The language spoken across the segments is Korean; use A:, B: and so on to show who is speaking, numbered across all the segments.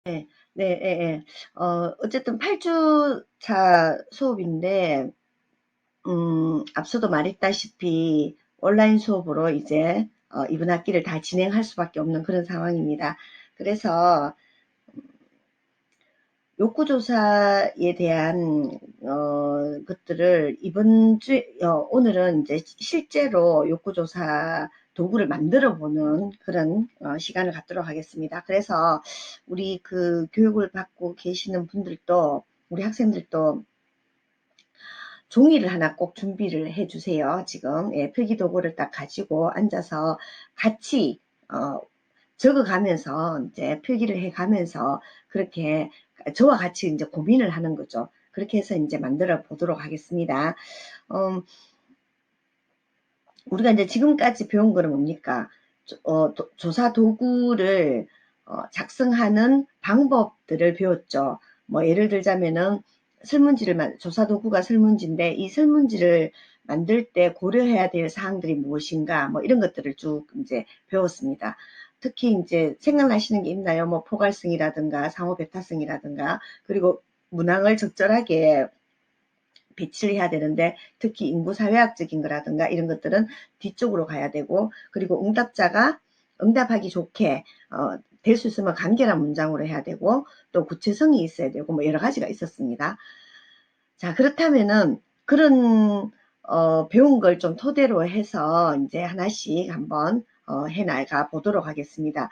A: 네, 네, 예, 예. 어쨌든 8주차 수업인데, 앞서도 말했다시피 온라인 수업으로 이제, 이번 학기를 다 진행할 수밖에 없는 그런 상황입니다. 그래서 욕구조사에 대한, 것들을 이번 오늘은 이제 실제로 욕구조사 도구를 만들어 보는 그런 시간을 갖도록 하겠습니다. 그래서 우리 그 교육을 받고 계시는 분들도, 우리 학생들도 종이를 하나 꼭 준비를 해 주세요. 지금 예, 필기 도구를 딱 가지고 앉아서 같이 어, 적어가면서 이제 필기를 해가면서 그렇게 저와 같이 이제 고민을 하는 거죠. 그렇게 해서 이제 만들어 보도록 하겠습니다. 음, 우리가 이제 지금까지 배운 거는 뭡니까? 조사 도구를 작성하는 방법들을 배웠죠. 뭐 예를 들자면은 조사 도구가 설문지인데 이 설문지를 만들 때 고려해야 될 사항들이 무엇인가 뭐 이런 것들을 쭉 이제 배웠습니다. 특히 이제 생각나시는 게 있나요? 뭐 포괄성이라든가 상호 배타성이라든가 그리고 문항을 적절하게 배치를 해야 되는데 특히 인구사회학적인 거라든가 이런 것들은 뒤쪽으로 가야 되고 그리고 응답자가 응답하기 좋게 될 수 있으면 간결한 문장으로 해야 되고 또 구체성이 있어야 되고 뭐 여러 가지가 있었습니다. 자 그렇다면은 그런 배운 걸 좀 토대로 해서 이제 하나씩 한번 해나가 보도록 하겠습니다.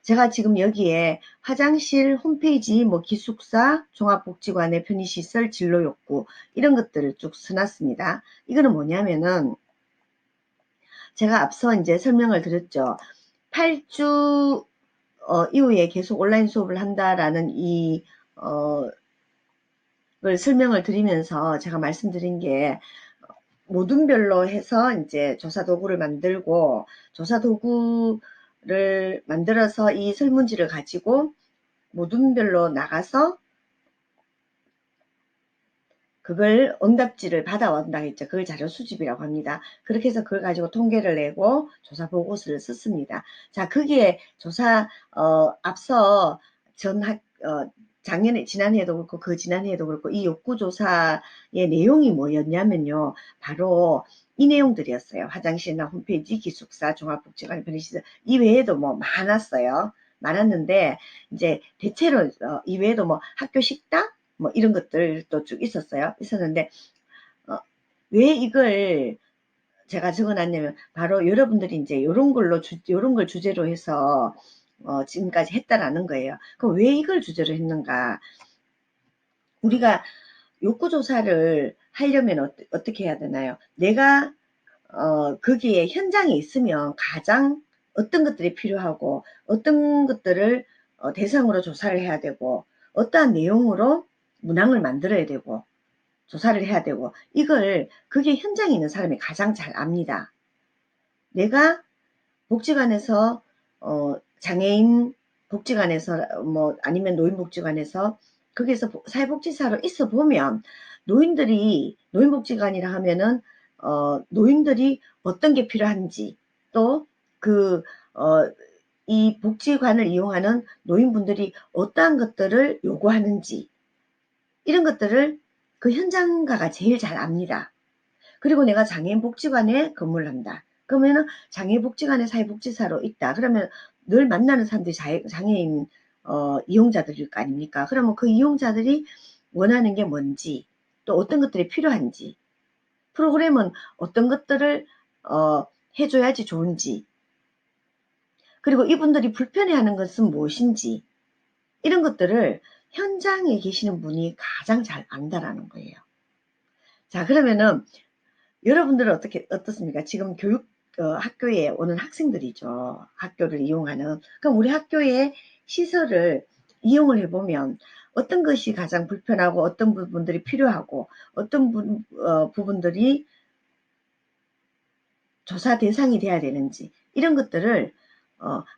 A: 제가 지금 여기에 화장실 홈페이지, 뭐 기숙사, 종합복지관의 편의시설, 진로욕구 이런 것들을 쭉 써놨습니다. 이거는 뭐냐면은 제가 앞서 이제 설명을 드렸죠. 8주 이후에 계속 온라인 수업을 한다라는 이 걸 설명을 드리면서 제가 말씀드린 게 모둠별로 해서 이제 조사 도구를 만들고 조사 도구를 만들어서 이 설문지를 가지고 모둠별로 나가서 그걸 응답지를 받아온다 했죠. 그걸 자료 수집이라고 합니다. 그렇게 해서 그걸 가지고 통계를 내고 조사 보고서를 썼습니다. 자, 거기에 앞서 작년에, 지난해에도 그렇고, 그 지난해에도 그렇고, 이 욕구조사의 내용이 뭐였냐면요. 바로 이 내용들이었어요. 화장실이나 홈페이지, 기숙사, 종합복지관, 편의시설. 이 외에도 뭐 많았어요. 많았는데, 이제 대체로, 이 외에도 뭐 학교 식당? 뭐 이런 것들도 쭉 있었는데 왜 이걸 제가 적어놨냐면 바로 여러분들이 이제 요런 걸 주제로 해서 지금까지 했다라는 거예요. 그럼 왜 이걸 주제로 했는가? 우리가 욕구조사를 하려면 어떻게 해야 되나요? 내가 거기에 현장에 있으면 가장 어떤 것들이 필요하고 어떤 것들을 대상으로 조사를 해야 되고 어떠한 내용으로 문항을 만들어야 되고 조사를 해야 되고 이걸 그게 현장에 있는 사람이 가장 잘 압니다. 내가 복지관에서 장애인 복지관에서 뭐 아니면 노인복지관에서 거기서 사회복지사로 있어 보면 노인복지관이라 하면은 노인들이 어떤 게 필요한지 또그 이 복지관을 이용하는 노인분들이 어떠한 것들을 요구하는지 이런 것들을 그 현장가가 제일 잘 압니다. 그리고 내가 장애인복지관에 근무를 한다. 그러면은 장애인복지관에 사회복지사로 있다. 그러면 늘 만나는 사람들이 장애인 이용자들일 거 아닙니까? 그러면 그 이용자들이 원하는 게 뭔지 또 어떤 것들이 필요한지 프로그램은 어떤 것들을 해줘야지 좋은지 그리고 이분들이 불편해하는 것은 무엇인지 이런 것들을 현장에 계시는 분이 가장 잘 안다라는 거예요. 자 그러면은 여러분들은 어떻습니까? 지금 학교에 오는 학생들이죠. 학교를 이용하는. 그럼 우리 학교의 시설을 이용을 해보면 어떤 것이 가장 불편하고 어떤 부분들이 필요하고 어떤 부분들이 조사 대상이 돼야 되는지 이런 것들을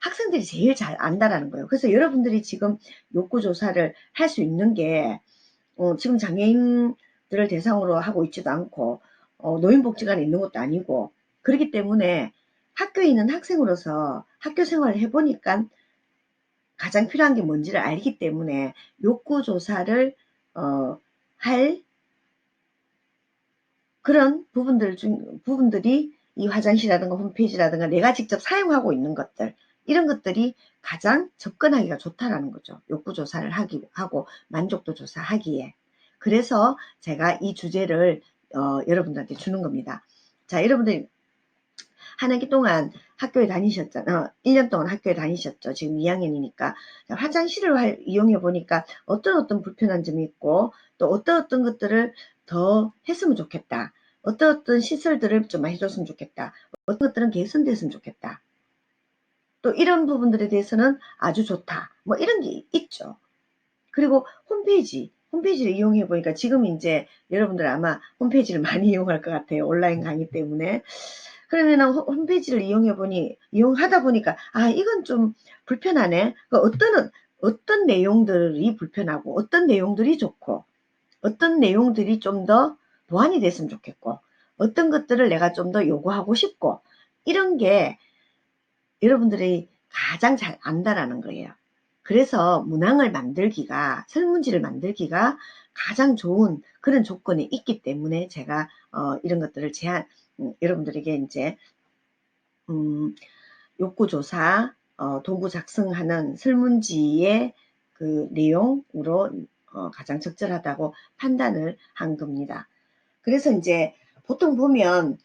A: 학생들이 제일 잘 안다라는 거예요. 그래서 여러분들이 지금 욕구 조사를 할 수 있는 게 지금 장애인들을 대상으로 하고 있지도 않고 노인복지관에 있는 것도 아니고 그렇기 때문에 학교에 있는 학생으로서 학교 생활을 해보니까 가장 필요한 게 뭔지를 알기 때문에 욕구 조사를 할 그런 부분들이 이 화장실이라든가 홈페이지라든가 내가 직접 사용하고 있는 것들, 이런 것들이 가장 접근하기가 좋다라는 거죠. 욕구 조사를 하고 만족도 조사하기에. 그래서 제가 이 주제를 여러분들한테 주는 겁니다. 자, 여러분들 한 학기 동안 학교에 다니셨잖아. 1년 동안 학교에 다니셨죠. 지금 2학년이니까. 화장실을 이용해 보니까 어떤 불편한 점이 있고, 또 어떤 것들을 더 했으면 좋겠다. 어떤 시설들을 좀 해줬으면 좋겠다. 어떤 것들은 개선됐으면 좋겠다. 또 이런 부분들에 대해서는 아주 좋다. 뭐 이런 게 있죠. 그리고 홈페이지를 이용해 보니까 지금 이제 여러분들 아마 홈페이지를 많이 이용할 것 같아요. 온라인 강의 때문에. 그러면 홈페이지를 이용하다 보니까, 아, 이건 좀 불편하네. 어떤 내용들이 불편하고, 어떤 내용들이 좋고, 어떤 내용들이 좀 더 보완이 됐으면 좋겠고, 어떤 것들을 내가 좀 더 요구하고 싶고, 이런 게 여러분들이 가장 잘 안다라는 거예요. 그래서 설문지를 만들기가 가장 좋은 그런 조건이 있기 때문에 제가 이런 것들을 여러분들에게 이제 욕구조사 도구 작성하는 설문지의 그 내용으로 가장 적절하다고 판단을 한 겁니다. 그래서 이제 보통 보면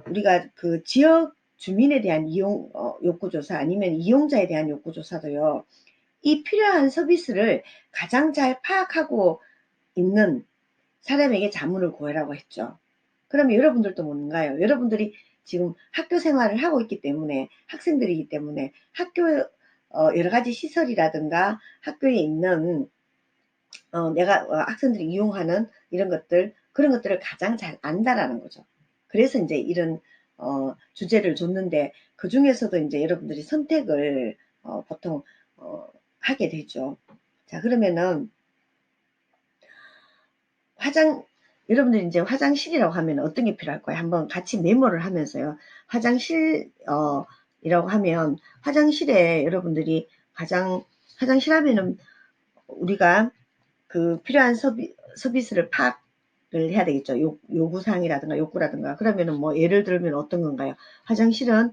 A: 우리가 그 지역 주민에 대한 욕구조사 아니면 이용자에 대한 욕구조사도요. 이 필요한 서비스를 가장 잘 파악하고 있는 사람에게 자문을 구하라고 했죠. 그러면 여러분들도 뭔가요? 여러분들이 지금 학교 생활을 하고 있기 때문에, 학생들이기 때문에 학교 여러 가지 시설이라든가 학교에 있는 내가 학생들이 이용하는 그런 것들을 가장 잘 안다라는 거죠. 그래서 이제 이런 주제를 줬는데, 그 중에서도 이제 여러분들이 선택을 보통 하게 되죠. 자, 그러면은 여러분들이 이제 화장실이라고 하면 어떤 게 필요할 거예요? 한번 같이 메모를 하면서요. 이라고 하면 화장실에 여러분들이 화장실 하면은 우리가 그 필요한 서비스를 파악을 해야 되겠죠. 요구사항이라든가 욕구라든가. 그러면은 뭐 예를 들면 어떤 건가요? 화장실은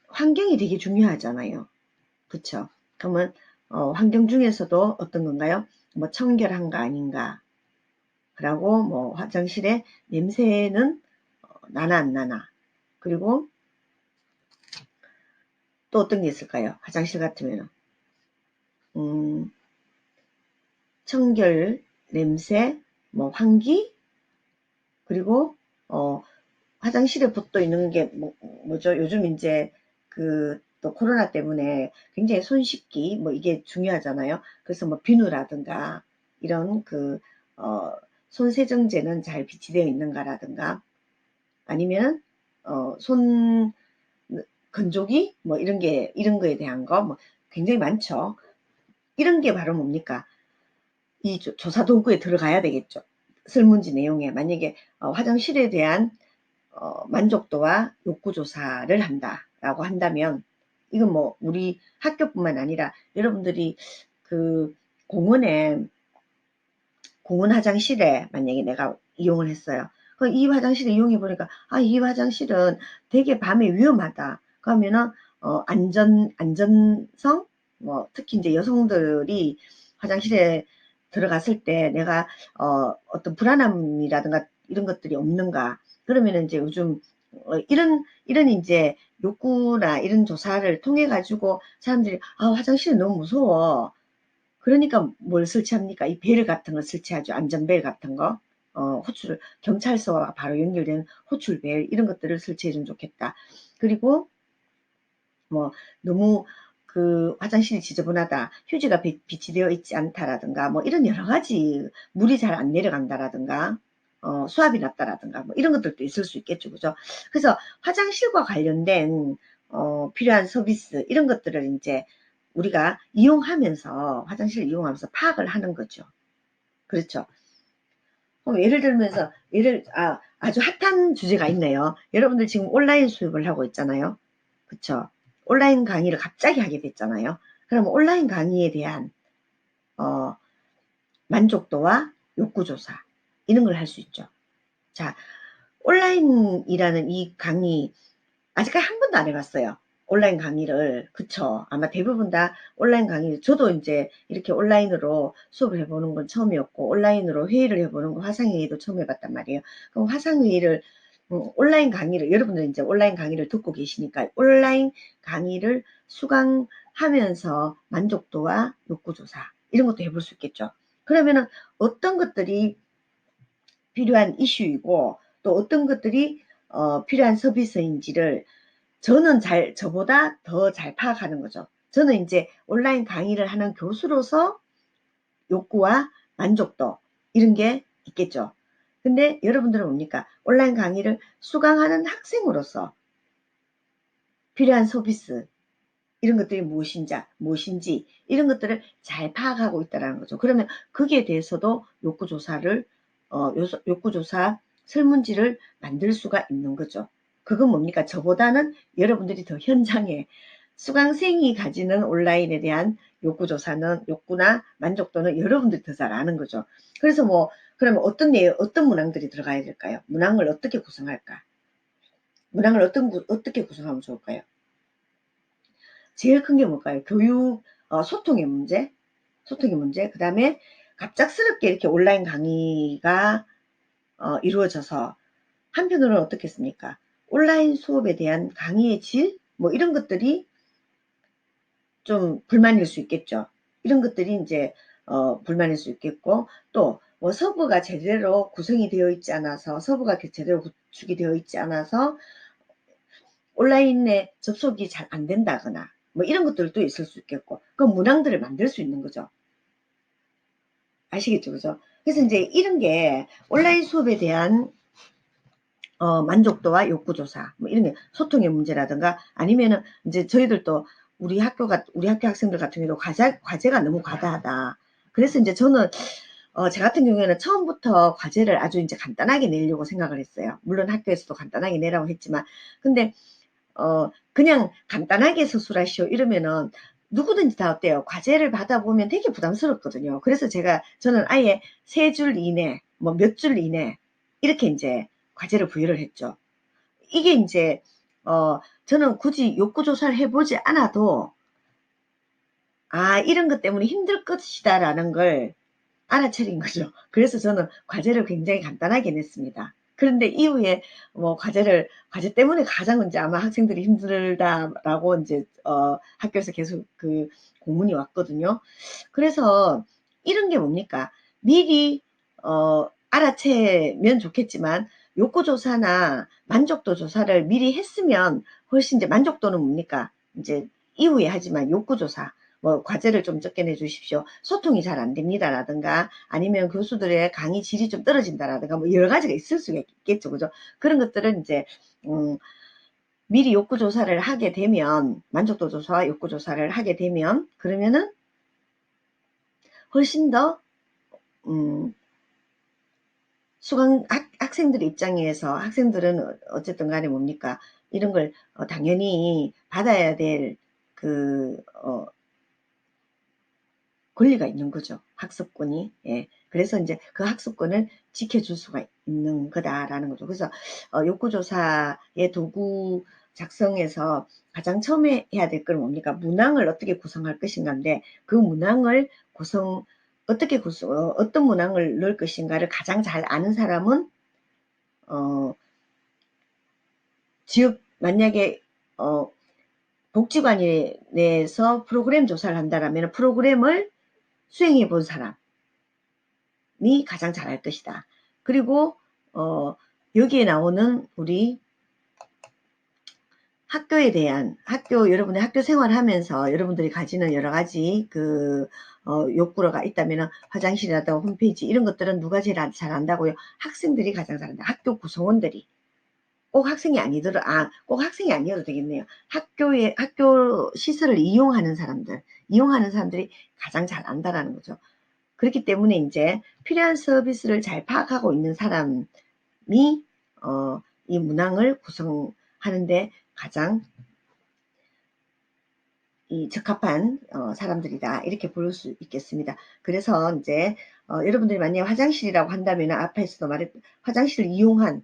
A: 환경이 되게 중요하잖아요. 그쵸? 그러면 환경 중에서도 어떤 건가요? 뭐 청결한가 아닌가. 그리고 뭐 화장실의 냄새는 나나 안 나나. 그리고 또 어떤 게 있을까요? 화장실 같으면은 청결, 냄새, 뭐 환기, 그리고 화장실에 붙어 있는 게 뭐죠? 요즘 이제 또 코로나 때문에 굉장히 손 씻기 뭐 이게 중요하잖아요. 그래서 뭐 비누라든가 이런 손 세정제는 잘 비치되어 있는가라든가, 아니면 손 건조기 뭐 이런 거에 대한 거 뭐 굉장히 많죠. 이런 게 바로 뭡니까? 이 조사 도구에 들어가야 되겠죠. 설문지 내용에 만약에 화장실에 대한 만족도와 욕구 조사를 한다라고 한다면, 이건 뭐 우리 학교뿐만 아니라 여러분들이 그 공원 화장실에 만약에 내가 이용을 했어요. 이 화장실을 이용해 보니까, 아, 이 화장실은 되게 밤에 위험하다. 그러면은 안전성, 뭐 특히 이제 여성들이 화장실에 들어갔을 때 내가 어떤 불안함이라든가 이런 것들이 없는가. 그러면은 이제 요즘 이런 이제 욕구나 이런 조사를 통해 가지고 사람들이, 아, 화장실이 너무 무서워. 그러니까 뭘 설치합니까? 이 벨 같은 거 설치하죠. 안전벨 같은 거. 경찰서와 바로 연결된 호출벨, 이런 것들을 설치해 주면 좋겠다. 그리고 뭐 너무 화장실이 지저분하다, 휴지가 비치되어 있지 않다라든가, 뭐 이런 여러 가지, 물이 잘 안 내려간다라든가, 수압이 낮다라든가, 뭐 이런 것들도 있을 수 있겠죠. 그죠? 그래서 화장실과 관련된 필요한 서비스, 이런 것들을 이제 우리가 화장실을 이용하면서 파악을 하는 거죠. 그렇죠. 예를 들면서, 아주 핫한 주제가 있네요. 여러분들 지금 온라인 수업을 하고 있잖아요. 그쵸? 온라인 강의를 갑자기 하게 됐잖아요. 그럼 온라인 강의에 대한 만족도와 욕구조사 이런 걸 할 수 있죠. 자, 온라인이라는 이 강의 아직까지 한 번도 안 해봤어요. 온라인 강의를. 그쵸. 아마 대부분 다 온라인 강의, 저도 이제 이렇게 온라인으로 수업을 해보는 건 처음이었고, 온라인으로 회의를 해보는 건 화상회의도 처음 해봤단 말이에요. 그럼 화상회의를, 온라인 강의를, 여러분들 이제 온라인 강의를 듣고 계시니까, 온라인 강의를 수강하면서 만족도와 욕구조사, 이런 것도 해볼 수 있겠죠. 그러면은 어떤 것들이 필요한 이슈이고, 또 어떤 것들이 필요한 서비스인지를 저보다 더 잘 파악하는 거죠. 저는 이제 온라인 강의를 하는 교수로서 욕구와 만족도 이런 게 있겠죠. 근데 여러분들은 뭡니까? 온라인 강의를 수강하는 학생으로서 필요한 서비스 이런 것들이 무엇인지 이런 것들을 잘 파악하고 있다는 거죠. 그러면 거기에 대해서도 욕구조사 설문지를 만들 수가 있는 거죠. 그건 뭡니까? 저보다는 여러분들이 더 현장에 수강생이 가지는 온라인에 대한 욕구나 만족도는 여러분들이 더 잘 아는 거죠. 그래서 그러면 어떤 문항들이 들어가야 될까요? 문항을 어떻게 구성할까? 문항을 어떻게 구성하면 좋을까요? 제일 큰 게 뭘까요? 소통의 문제, 그 다음에 갑작스럽게 이렇게 온라인 강의가 이루어져서 한편으로는 어떻겠습니까? 온라인 수업에 대한 강의의 질, 이런 것들이 좀 불만일 수 있겠죠. 이런 것들이 이제, 불만일 수 있겠고, 또, 서버가 제대로 구성이 되어 있지 않아서, 서버가 제대로 구축이 되어 있지 않아서, 온라인에 접속이 잘 안 된다거나, 이런 것들도 있을 수 있겠고, 그 문항들을 만들 수 있는 거죠. 아시겠죠? 그죠? 그래서 이제 이런 게 온라인 수업에 대한 만족도와 욕구조사, 이런 게 소통의 문제라든가 아니면은 이제 저희들도 우리 학교 학생들 같은 경우도 과제가 너무 과다하다. 그래서 이제 저는 제 같은 경우에는 처음부터 과제를 아주 이제 간단하게 내려고 생각을 했어요. 물론 학교에서도 간단하게 내라고 했지만, 근데 그냥 간단하게 서술하시오 이러면은 누구든지 다 어때요? 과제를 받아보면 되게 부담스럽거든요. 그래서 저는 아예 3줄 이내, 몇 줄 이내, 이렇게 이제 과제를 부여를 했죠. 이게 이제, 저는 굳이 욕구조사를 해보지 않아도, 이런 것 때문에 힘들 것이다라는 걸 알아차린 거죠. 그래서 저는 과제를 굉장히 간단하게 냈습니다. 그런데 이후에 과제 때문에 가장 이제 아마 학생들이 힘들다라고 이제, 학교에서 계속 그 공문이 왔거든요. 그래서 이런 게 뭡니까? 미리, 알아채면 좋겠지만, 욕구조사나 만족도 조사를 미리 했으면 훨씬 이제 만족도는 뭡니까? 이제 이후에 하지만 욕구조사, 과제를 좀 적게 내주십시오. 소통이 잘 안 됩니다라든가 아니면 교수들의 강의 질이 좀 떨어진다라든가 여러 가지가 있을 수가 있겠죠. 그죠? 그런 것들은 이제, 미리 욕구조사를 하게 되면, 만족도 조사와 욕구조사를 하게 되면, 그러면은 훨씬 더, 음, 학생들 입장에서 학생들은 어쨌든 간에 뭡니까? 이런 걸 당연히 받아야 될 그, 권리가 있는 거죠. 학습권이. 예. 그래서 이제 그 학습권을 지켜줄 수가 있는 거다라는 거죠. 그래서 욕구조사의 도구 작성에서 가장 처음에 해야 될 건 뭡니까? 문항을 어떻게 구성할 것인가인데 그 문항을 어떤 문항을 넣을 것인가를 가장 잘 아는 사람은 만약에 복지관에 내에서 프로그램 조사를 한다라면 프로그램을 수행해 본 사람이 가장 잘할 것이다. 그리고 여기에 나오는 우리 여러분의 학교 생활하면서 여러분들이 가지는 여러 가지 욕구가 있다면 화장실이라든가 홈페이지 이런 것들은 누가 제일 잘 안다고요? 학생들이 가장 잘한다. 학교 구성원들이. 꼭 학생이 아니어도 되겠네요. 학교 시설을 이용하는 사람들이 가장 잘 안다라는 거죠. 그렇기 때문에 이제 필요한 서비스를 잘 파악하고 있는 사람이 이 문항을 구성하는데 가장 적합한 사람들이다 이렇게 볼 수 있겠습니다. 그래서 이제 여러분들이 만약에 화장실이라고 한다면 앞에서도 말했 화장실을 이용한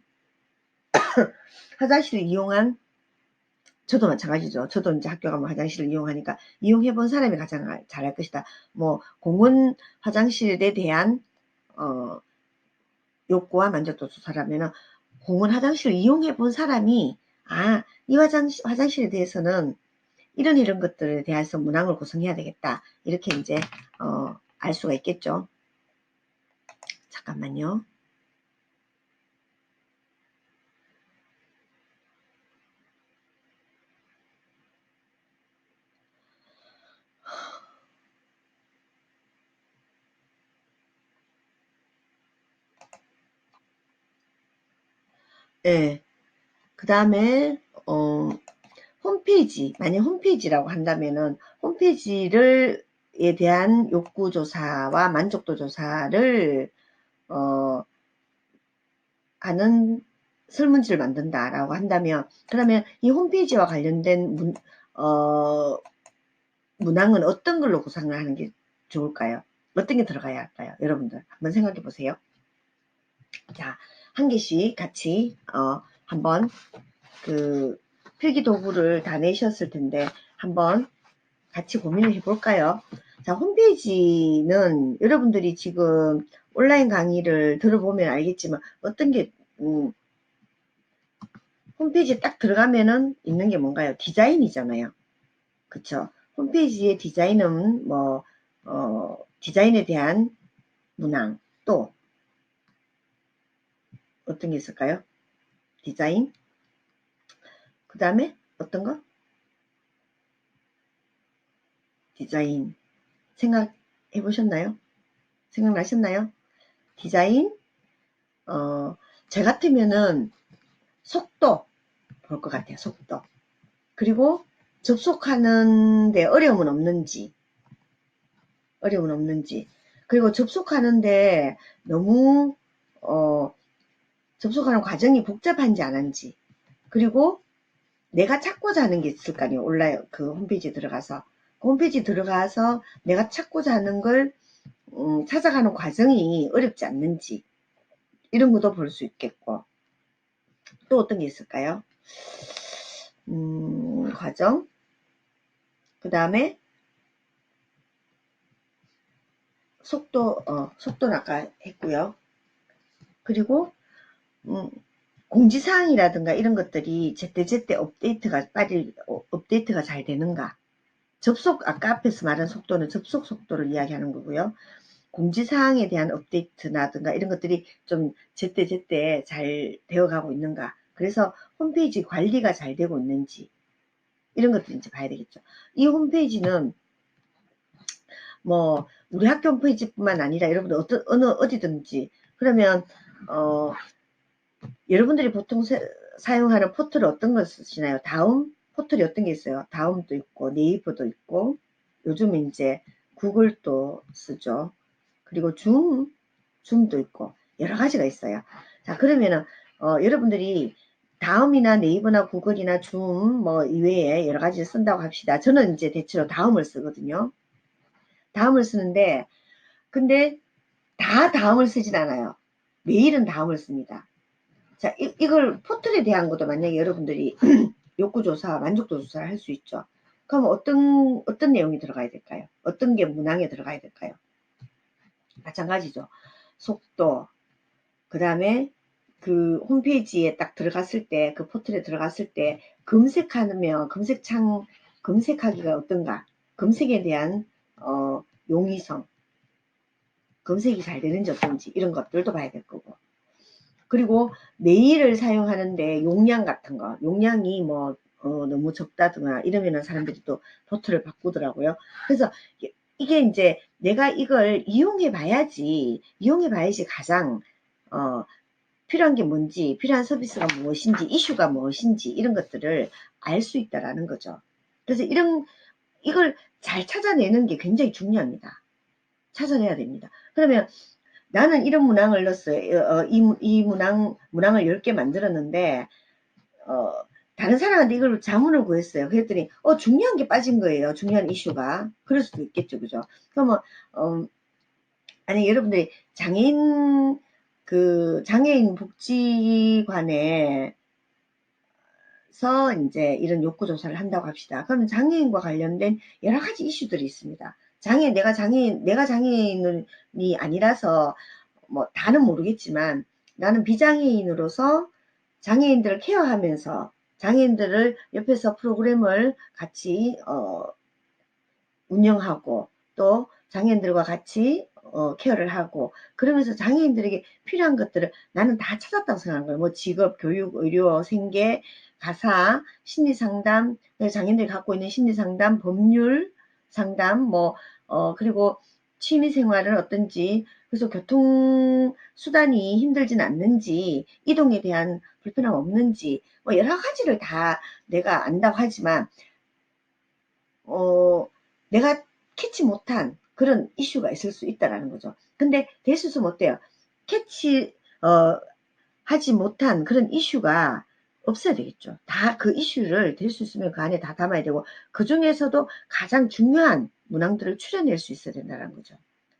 A: 저도 마찬가지죠. 저도 이제 학교 가면 화장실을 이용하니까 이용해 본 사람이 가장 잘할 것이다. 뭐 공원 화장실에 대한 욕구와 만족도 조사라면은 공원 화장실을 이용해 본 사람이 이 화장실에 대해서는 이런 것들에 대해서 문항을 구성해야 되겠다. 이렇게 이제 알 수가 있겠죠. 잠깐만요. 네. 그 다음에 홈페이지, 만약 홈페이지라고 한다면은 홈페이지에 대한 욕구 조사와 만족도 조사를 하는 설문지를 만든다라고 한다면, 그러면 이 홈페이지와 관련된 문항은 어떤 걸로 구성을 하는 게 좋을까요? 어떤 게 들어가야 할까요? 여러분들 한번 생각해 보세요. 자, 한 개씩 같이 한번 그 필기 도구를 다 내셨을 텐데 한번 같이 고민을 해볼까요? 자, 홈페이지는 여러분들이 지금 온라인 강의를 들어보면 알겠지만 어떤 게 홈페이지에 딱 들어가면은 있는 게 뭔가요? 디자인이잖아요. 그쵸? 홈페이지의 디자인은 디자인에 대한 문항, 또 어떤 게 있을까요? 디자인, 그 다음에 어떤 거? 디자인. 생각해 보셨나요? 생각나셨나요? 디자인, 저 같으면은 속도 볼 것 같아요. 속도. 그리고 접속하는데 어려움은 없는지, 그리고 접속하는데 너무 접속하는 과정이 복잡한지 안 한지, 그리고 내가 찾고자 하는 게 있을 거 아니에요. 온라인 그 홈페이지에 들어가서 내가 찾고자 하는 걸 찾아가는 과정이 어렵지 않는지, 이런 것도 볼 수 있겠고, 또 어떤 게 있을까요? 과정, 그 다음에 속도는 아까 했고요. 그리고 공지사항이라든가 이런 것들이 제때제때 업데이트가 잘 되는가. 아까 앞에서 말한 속도는 접속 속도를 이야기하는 거고요. 공지사항에 대한 업데이트라든가 이런 것들이 좀 제때제때 잘 되어가고 있는가. 그래서 홈페이지 관리가 잘 되고 있는지, 이런 것들 이제 봐야 되겠죠. 이 홈페이지는 뭐 우리 학교 홈페이지뿐만 아니라 여러분들 어디든지, 그러면 여러분들이 보통 사용하는 포털을 어떤 걸 쓰시나요? 다음 포털이 어떤 게 있어요? 다음도 있고 네이버도 있고, 요즘은 이제 구글도 쓰죠. 그리고 줌도 있고 여러 가지가 있어요. 자, 그러면은 여러분들이 다음이나 네이버나 구글이나 줌 뭐 이외에 여러 가지 쓴다고 합시다. 저는 이제 대체로 다음을 쓰거든요. 다음을 쓰는데, 근데 다 다음을 쓰진 않아요. 매일은 다음을 씁니다. 자, 이걸 포털에 대한 것도 만약에 여러분들이 욕구조사, 만족도 조사를 할 수 있죠. 그럼 어떤 내용이 들어가야 될까요? 어떤 게 문항에 들어가야 될까요? 마찬가지죠. 속도, 그 다음에 그 홈페이지에 딱 들어갔을 때, 그 포털에 들어갔을 때 검색하면 검색하기가 어떤가, 검색에 대한 용이성, 검색이 잘 되는지 어떤지, 이런 것들도 봐야 될 거고, 그리고 메일을 사용하는데 용량 같은 거, 용량이 너무 적다거나 이러면은 사람들이 또 도트를 바꾸더라고요. 그래서 이게 이제 내가 이걸 이용해 봐야지 가장 필요한 게 뭔지, 필요한 서비스가 무엇인지, 이슈가 무엇인지, 이런 것들을 알 수 있다라는 거죠. 그래서 이걸 잘 찾아내는 게 굉장히 중요합니다. 찾아내야 됩니다. 그러면 나는 이런 문항을 넣었어요. 이 문항을 10개 만들었는데 다른 사람한테 이걸 자문을 구했어요. 그랬더니 중요한 게 빠진 거예요. 중요한 이슈가. 그럴 수도 있겠죠. 그죠? 그러면 아니 여러분들이 장애인 복지관에 서 이제 이런 욕구 조사를 한다고 합시다. 그러면 장애인과 관련된 여러 가지 이슈들이 있습니다. 내가 장애인이 아니라서 뭐 다는 모르겠지만 나는 비장애인으로서 장애인들을 케어하면서 장애인들을 옆에서 프로그램을 같이 운영하고 또 장애인들과 같이 케어를 하고 그러면서 장애인들에게 필요한 것들을 나는 다 찾았다고 생각하는 거예요. 뭐 직업, 교육, 의료, 생계, 가사, 심리상담, 장애인들이 갖고 있는 심리상담, 법률 상담, 그리고 취미생활은 어떤지, 그래서 교통수단이 힘들진 않는지, 이동에 대한 불편함 없는지, 뭐 여러 가지를 다 내가 안다고 하지만, 어, 내가 캐치 못한 그런 이슈가 있을 수 있다라는 거죠. 근데 대수습 어때요? 캐치, 하지 못한 그런 이슈가 없어야 되겠죠. 다 그 이슈를 될 수 있으면 그 안에 다 담아야 되고, 그 중에서도 가장 중요한 문항들을 추려낼 수 있어야 된다는 거죠.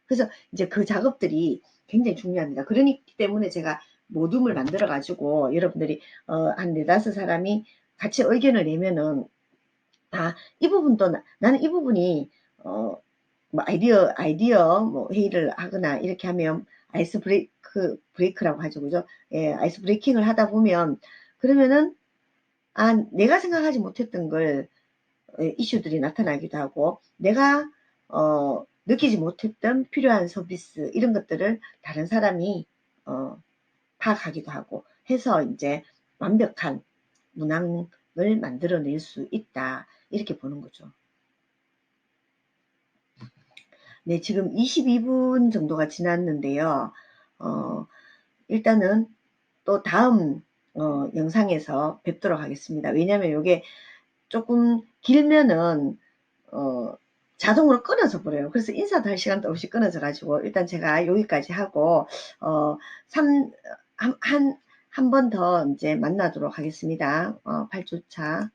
A: 그래서 이제 그 작업들이 굉장히 중요합니다. 그러기 때문에 제가 모둠을 만들어가지고 여러분들이, 한 네다섯 사람이 같이 의견을 내면은 이 부분도 나는 이 부분이 뭐 아이디어 뭐 회의를 하거나 이렇게 하면 아이스 브레이크라고 하죠. 그죠? 예, 아이스 브레이킹을 하다 보면 그러면은 내가 생각하지 못했던 걸 이슈들이 나타나기도 하고 내가 느끼지 못했던 필요한 서비스 이런 것들을 다른 사람이 파악하기도 하고 해서 이제 완벽한 문항을 만들어낼 수 있다. 이렇게 보는 거죠. 네, 지금 22분 정도가 지났는데요. 일단은 또 다음 영상에서 뵙도록 하겠습니다. 왜냐면 이게 조금 길면은 자동으로 끊어져 버려요. 그래서 인사도 할 시간도 없이 끊어져 가지고 일단 제가 여기까지 하고 어, 3, 한 번 더 이제 만나도록 하겠습니다. 8주차.